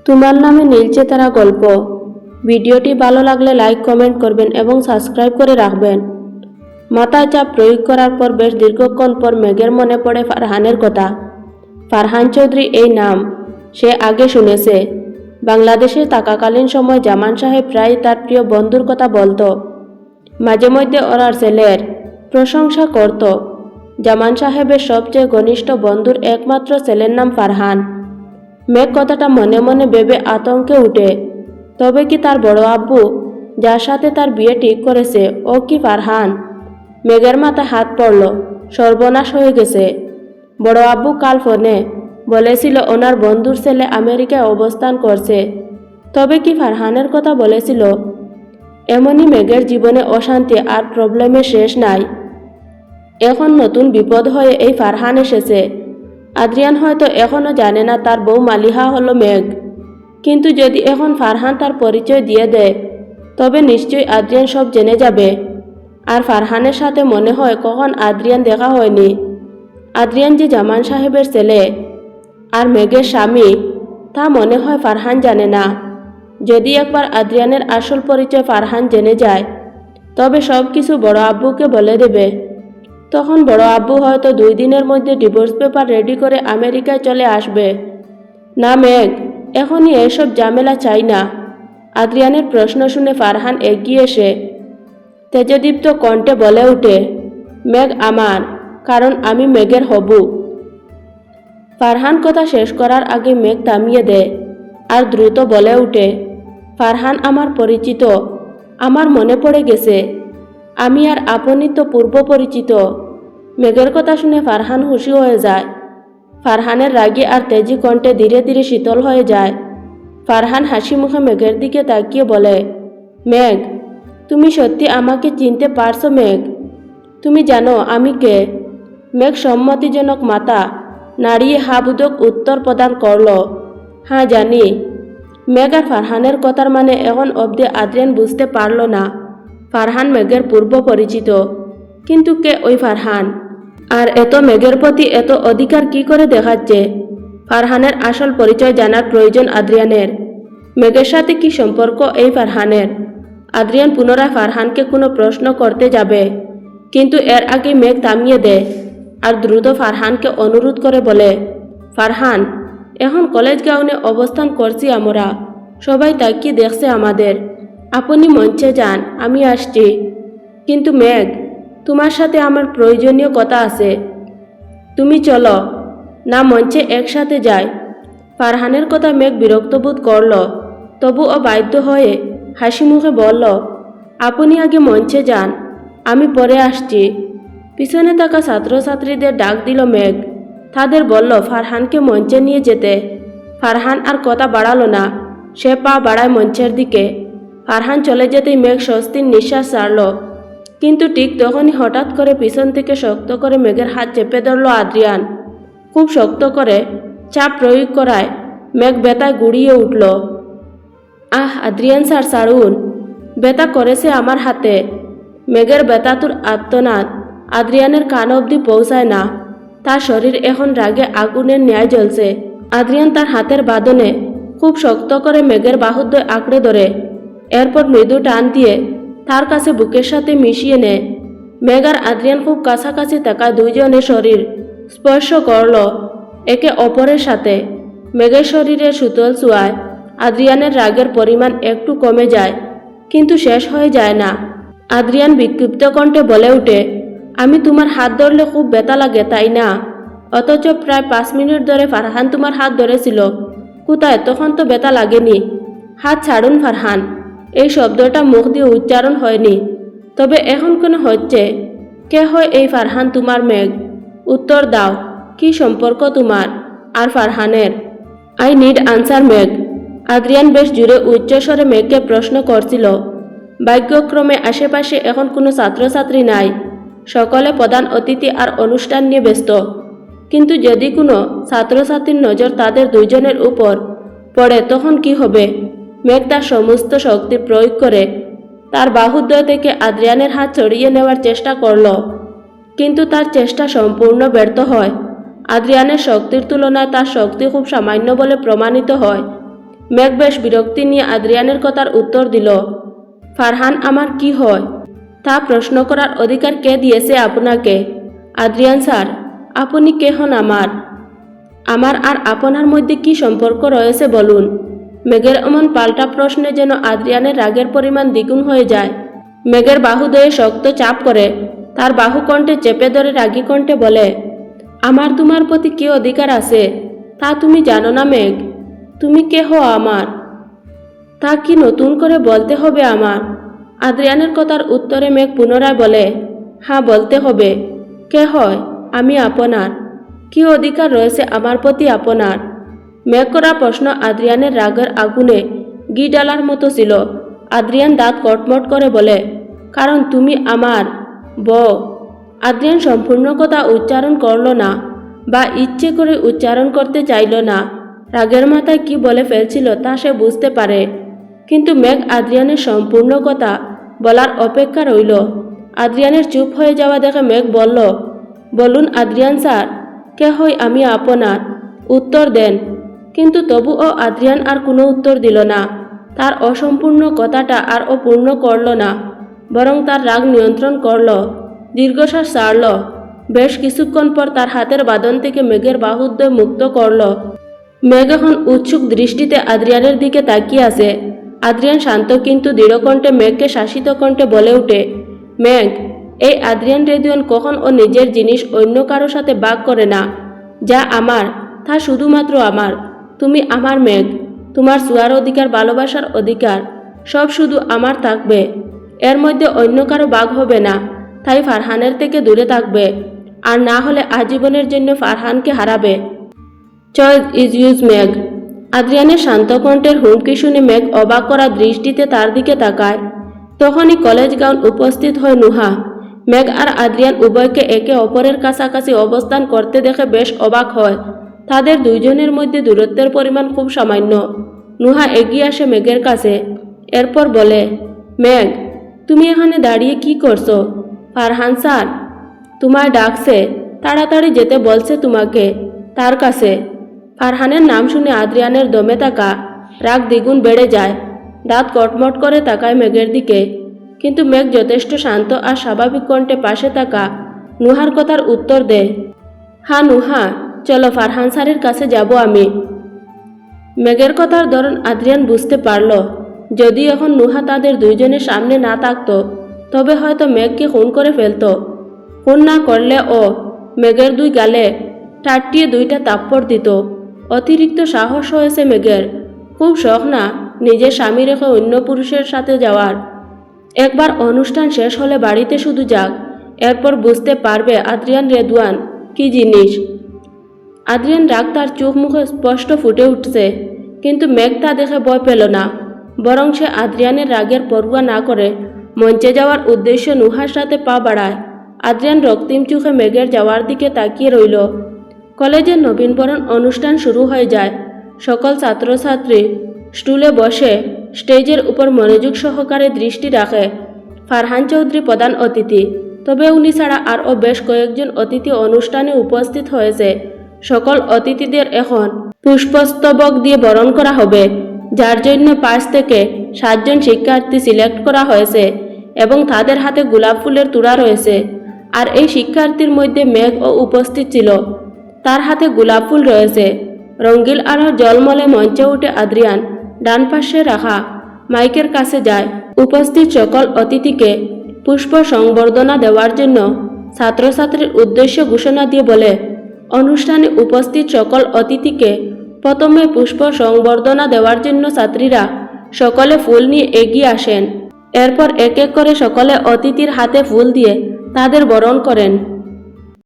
তোমার নামে নীলচে তারা গল্প। ভিডিওটি ভালো লাগলে লাইক কমেন্ট করবেন এবং সাবস্ক্রাইব করে রাখবেন। মাথায় চাপ প্রয়োগ করার পর বেশ দীর্ঘক্ষণ পর মেঘের মনে পড়ে ফারহানের কথা। ফারহান চৌধুরী এই নাম সে আগে শুনেছে। বাংলাদেশে থাকাকালীন সময় জামান সাহেব প্রায় তার প্রিয় বন্ধুর কথা বলতো। মাঝে মধ্যে ওনার ছেলের প্রশংসা করত। জামান সাহেবের সবচেয়ে ঘনিষ্ঠ বন্ধুর একমাত্র ছেলের নাম ফারহান। মেঘ কথাটা মনে মনে ভেবে আতঙ্কে উঠে। তবে কি তার বড় আব্বু যার সাথে তার বিয়ে ঠিক করেছে ও কি ফারহান? মেঘের মাথায় হাত পড়ল। সর্বনাশ হয়ে গেছে। বড় আব্বু কাল ফোনে বলেছিল ওনার বন্ধুর ছেলে আমেরিকায় অবস্থান করছে। তবে কি ফারহানের কথা বলেছিল? এমনই মেঘের জীবনে অশান্তি আর প্রবলেমের শেষ নাই। এখন নতুন বিপদ হয়ে এই ফারহান এসেছে। আদ্রিয়ান হয়তো এখনও জানে না তার বউ মালিহা হলো মেঘ। কিন্তু যদি এখন ফারহান তার পরিচয় দিয়ে দেয় তবে নিশ্চয়ই আদ্রিয়ান সব জেনে যাবে। আর ফারহানের সাথে মনে হয় কখন আদ্রিয়ান দেখা হয়নি। আদ্রিয়ান যে জামান সাহেবের ছেলে আর মেঘের স্বামী তা মনে হয় ফারহান জানে না। যদি একবার আদ্রিয়ানের আসল পরিচয় ফারহান জেনে যায় তবে সব কিছু বড় আব্বুকে বলে দেবে। তখন বড় আব্বু হয়তো 2 দিনের মধ্যে ডিভোর্স পেপার রেডি করে আমেরিকায় চলে আসবে। না মেঘ, এখনই এসব ঝামেলা চাই না। আদ্রিয়ানের প্রশ্ন শুনে ফারহান এগিয়ে এসে তেজদীপ্ত কণ্ঠে বলে ওঠে, মেঘ আমার, কারণ আমি মেঘের হবু। ফারহান কথা শেষ করার আগে মেঘ থামিয়ে দেয় আর দ্রুত বলে ওঠে, ফারহান আমার পরিচিত, আমার মনে পড়ে গেছে। আমি আর আপনি তো পূর্ব পরিচিত। মেঘের কথা শুনে ফারহান খুশি হয়ে যায়। ফারহানের রাগী আর তেজি কণ্ঠে ধীরে ধীরে শীতল হয়ে যায়। ফারহান হাসি মুখে মেঘের দিকে তাকিয়ে বলে, মেঘ, তুমি সত্যি আমাকে চিনতে পারছো মেঘ? তুমি জানো আমি কে? মেঘ সম্মতিজনক মাথা নাড়িয়ে হাবুদক উত্তর প্রদান করল, হ্যাঁ জানি। মেঘ আর ফারহানের কথার মানে এখন অবধি আদ্রিয়ান বুঝতে পারল না। ফারহান মেঘের পূর্ব পরিচিত, কিন্তু কে ওই ফারহান? আর এত মেঘের প্রতি এত অধিকার কি করে দেখাচ্ছে? ফারহানের আসল পরিচয় জানার প্রয়োজন আদ্রিয়ানের। মেঘের সাথে কি সম্পর্ক এই ফারহানের? আদ্রিয়ান পুনরায় ফারহানকে কোনো প্রশ্ন করতে যাবে, কিন্তু এর আগে মেঘ থামিয়ে দেয় আর দ্রুত ফারহানকে অনুরোধ করে বলে, ফারহান, এখন কলেজ গ্রাউন্ডে অবস্থান করছি আমরা। সবাই তাকিয়ে দেখছে আমাদের। আপনি মঞ্চে যান, আমি আসছি। কিন্তু মেঘ, তোমার সাথে আমার প্রয়োজনীয় কথা আছে। তুমি চলো না, মঞ্চে একসাথে যাই। ফারহানের কথা মেঘ বিরক্ত বোধ করল, তবুও বাধ্য হয়ে হাসি মুখে বলল, আপনি আগে মঞ্চে যান, আমি পরে আসছি। পিছনে থাকা ছাত্রছাত্রীদের ডাক দিল মেঘ। তাদের বলল ফারহানকে মঞ্চে নিয়ে যেতে। ফারহান আর কথা বাড়ালো না, সে পা বাড়ায় মঞ্চের দিকে। ফারহান চলে যেতেই মেঘ স্বস্তির নিঃশ্বাস ছাড়ল। কিন্তু ঠিক তখনই হঠাৎ করে পিছন থেকে শক্ত করে মেঘের হাত চেপে ধরল আদ্রিয়ান। খুব শক্ত করে চাপ প্রয়োগ করায় মেঘ ব্যথায় গুড়িয়ে উঠল। আহ আদ্রিয়ান স্যার, ছাড়ুন, ব্যথা করেছে আমার হাতে। মেঘের ব্যথাতুর আর্তনাদ আদ্রিয়ানের কান অবধি পৌঁছায় না। তার শরীর এখন রাগে আগুনের ন্যায় জ্বলছে। আদ্রিয়ান তার হাতের বাঁধনে খুব শক্ত করে মেঘের বাহুদ্বয় আঁকড়ে ধরে, এরপর মৃদু টান দিয়ে তার কাছে বুকের সাথে মিশিয়ে নেয়। মেঘ আর আদ্রিয়ান খুব কাছাকাছি থাকা দুইজনের শরীর স্পর্শ করল একে অপরের সাথে। মেঘের শরীরের শীতল ছোঁয়ায় আদ্রিয়ানের রাগের পরিমাণ একটু কমে যায়, কিন্তু শেষ হয়ে যায় না। আদ্রিয়ান বিক্ষিপ্ত কণ্ঠে বলে ওঠে, আমি তোমার হাত ধরলে খুব ব্যথা লাগে তাই না? অথচ প্রায় 5 মিনিট ধরে ফারহান তোমার হাত ধরেছিল। কোথায়? তখন তো ব্যথা লাগেনি। হাত ছাড়ুন ফারহান। এই শব্দটা মুখ দিয়ে উচ্চারণ হয়নি, তবে এখন কেন হচ্ছে? কে হয় এই ফারহান তোমার মেঘ? উত্তর দাও, কি সম্পর্ক তোমার আর ফারহানের? আই নিড আনসার মেঘ। আদ্রিয়ান বেশ জুড়ে উচ্চস্বরে মেঘকে প্রশ্ন করছিল। ভাগ্যক্রমে আশেপাশে এখন কোনো ছাত্রছাত্রী নাই। সকলে প্রধান অতিথি আর অনুষ্ঠান নিয়ে ব্যস্ত। কিন্তু যদি কোনো ছাত্রছাত্রীর নজর তাদের দুইজনের উপর পড়ে তখন কি হবে? মেঘ তার সমস্ত শক্তি প্রয়োগ করে তার বাহুদ্বয় থেকে আদ্রিয়ানের হাত ছড়িয়ে নেওয়ার চেষ্টা করল, কিন্তু তার চেষ্টা সম্পূর্ণ ব্যর্থ হয়। আদ্রিয়ানের শক্তির তুলনায় তার শক্তি খুব সামান্য বলে প্রমাণিত হয়। মেঘ বেশ বিরক্তি নিয়ে আদ্রিয়ানের কথার উত্তর দিল, ফারহান আমার কি হয় তা প্রশ্ন করার অধিকার কে দিয়েছে আপনাকে? আদ্রিয়ান স্যার, আপনি কে হন আমার আর আপনার মধ্যে কি সম্পর্ক রয়েছে বলুন? মেঘের এমন পাল্টা প্রশ্নে যেন আদ্রিয়ানের রাগের পরিমাণ দ্বিগুণ হয়ে যায়। মেঘের বাহুদয়ে শক্ত চাপ করে তার বাহু কণ্ঠে চেপে ধরে রাগী কণ্ঠে বলে, আমার তোমার প্রতি কি অধিকার আছে তা তুমি জানো না মেঘ? তুমি কে হও আমার? তা কি নতুন করে বলতে হবে আমার? আদ্রিয়ানের কথার উত্তরে মেঘ পুনরায় বলে, হ্যাঁ বলতে হবে। কে হয় আমি আপনার? কি অধিকার রয়েছে আমার প্রতি আপনার? মেঘ করা প্রশ্ন আদ্রিয়ানের রাগের আগুনে ঘি ডালার মতো ছিল। আদ্রিয়ান দাঁত কটমট করে বলে, কারণ তুমি আমার বউ। আদ্রিয়ান সম্পূর্ণ কথা উচ্চারণ করল না বা ইচ্ছে করে উচ্চারণ করতে চাইল না। রাগের মাথায় কি বলে ফেলছিল তা সে বুঝতে পারে, কিন্তু মেঘ আদ্রিয়ানের সম্পূর্ণ কথা বলার অপেক্ষা রইল। আদ্রিয়ানের চুপ হয়ে যাওয়া দেখে মেঘ বলল, বলুন আদ্রিয়ান স্যার, কে হই আমি আপনার? উত্তর দেন। কিন্তু তবুও আদ্রিয়ান আর কোনো উত্তর দিল না। তার অসম্পূর্ণ কথাটা আর অপূর্ণ করল না, বরং তার রাগ নিয়ন্ত্রণ করল। দীর্ঘশ্বাস ছাড়ল। বেশ কিছুক্ষণ পর তার হাতের বাঁধন থেকে মেঘের বাহুদ্বয় মুক্ত করল। মেঘ এখন উৎসুক দৃষ্টিতে আদ্রিয়ানের দিকে তাকিয়ে আছে। আদ্রিয়ান শান্ত কিন্তু দৃঢ়কণ্ঠে মেঘকে শাসিত কণ্ঠে বলে ওঠে, মেঘ, এই আদ্রিয়ান রেদিওন কখন ও নিজের জিনিস অন্য কারো সাথে ভাগ করে না। যা আমার তা শুধুমাত্র আমার। তুমি আমার মেঘ। তোমার ছোঁয়ার অধিকার, ভালোবাসার অধিকার সব শুধু আমার থাকবে। এর মধ্যে অন্য কারো ভাগ হবে না। তাই ফারহানের থেকে দূরে থাকবে, আর না হলে আজীবনের জন্য ফারহানকে হারাবে। চয়েস ইজ ইউজ মেঘ। আদ্রিয়ানের শান্ত কণ্ঠের হুমকি শুনে মেঘ অবাক করা দৃষ্টিতে তার দিকে তাকায়। তখনই কলেজ গাউন উপস্থিত হয় নুহা। মেঘ আর আদ্রিয়ান উভয়কে একে অপরের কাছাকাছি অবস্থান করতে দেখে বেশ অবাক হয়। তাদের দুইজনের মধ্যে দূরত্বের পরিমাণ খুব সামান্য। নুহা এগিয়ে আসে মেঘের কাছে। এরপর বলে, মেঘ, তুমি এখানে দাঁড়িয়ে কি করছো? ফারহান স্যার তোমায় ডাকছে, তাড়াতাড়ি যেতে বলছে তোমাকে তার কাছে। ফারহানের নাম শুনে আদ্রিয়ানের দমে থাকা রাগ দ্বিগুণ বেড়ে যায়। দাঁত কটমট করে তাকায় মেঘের দিকে, কিন্তু মেঘ যথেষ্ট শান্ত আর স্বাভাবিক কণ্ঠে পাশে থাকা নুহার কথার উত্তর দেয়, হ্যাঁ নুহা, চলো ফারহান স্যারের কাছে যাব আমি। মেঘের কথার ধরন আদ্রিয়ান বুঝতে পারল। যদি এখন নুহা তাদের দুইজনের সামনে না থাকতো তবে হয়তো মেঘকে খুন করে ফেলত। খুন না করলে ও মেঘের দুই গালে টাটিয়ে দুইটা থাপ্পড় দিত। অতিরিক্ত সাহস হয়েছে মেঘের। খুব শখ না নিজের স্বামী রেখে অন্য পুরুষের সাথে যাওয়ার। একবার অনুষ্ঠান শেষ হলে বাড়িতে শুধু যাক, এরপর বুঝতে পারবে আদ্রিয়ান রেদওয়ান কি জিনিস। আদ্রিয়ান রাগ তার চোখ মুখে স্পষ্ট ফুটে উঠছে, কিন্তু মেঘ তা দেখে ভয় পেল না। বরং সে আদ্রিয়ানের রাগের পরোয়া না করে মঞ্চে যাওয়ার উদ্দেশ্যে নুহার সাথে পা বাড়ায়। আদ্রিয়ান রক্তিম চোখে মেঘের যাওয়ার দিকে তাকিয়ে রইল। কলেজের নবীনবরণ অনুষ্ঠান শুরু হয়ে যায়। সকল ছাত্রছাত্রী স্টুলে বসে স্টেজের উপর মনোযোগ সহকারে দৃষ্টি রাখে। ফারহান চৌধুরী প্রধান অতিথি, তবে উনি ছাড়া আরও বেশ কয়েকজন অতিথি অনুষ্ঠানে উপস্থিত হয়েছে। সকল অতিথিদের এখন পুষ্পস্তবক দিয়ে বরণ করা হবে, যার জন্য 5 থেকে 7 জন শিক্ষার্থী সিলেক্ট করা হয়েছে এবং তাদের হাতে গোলাপ ফুলের তোড়া রয়েছে। আর এই শিক্ষার্থীর মধ্যে মেঘও উপস্থিত ছিল, তার হাতে গোলাপ ফুল রয়েছে। রঙ্গিল আলো জলমলে মঞ্চে উঠে আদ্রিয়ান ডান পাশে রাখা মাইকের কাছে যায়। উপস্থিত সকল অতিথিকে পুষ্প সংবর্ধনা দেওয়ার জন্য ছাত্রছাত্রীর উদ্দেশ্য ঘোষণা দিয়ে বলে, অনুষ্ঠানে উপস্থিত সকল অতিথিকে প্রথমে পুষ্প সংবর্ধনা দেওয়ার জন্য ছাত্রীরা সকলে ফুল নিয়ে এগিয়ে আসেন। এরপর এক এক করে সকলে অতিথির হাতে ফুল দিয়ে তাদের বরণ করেন।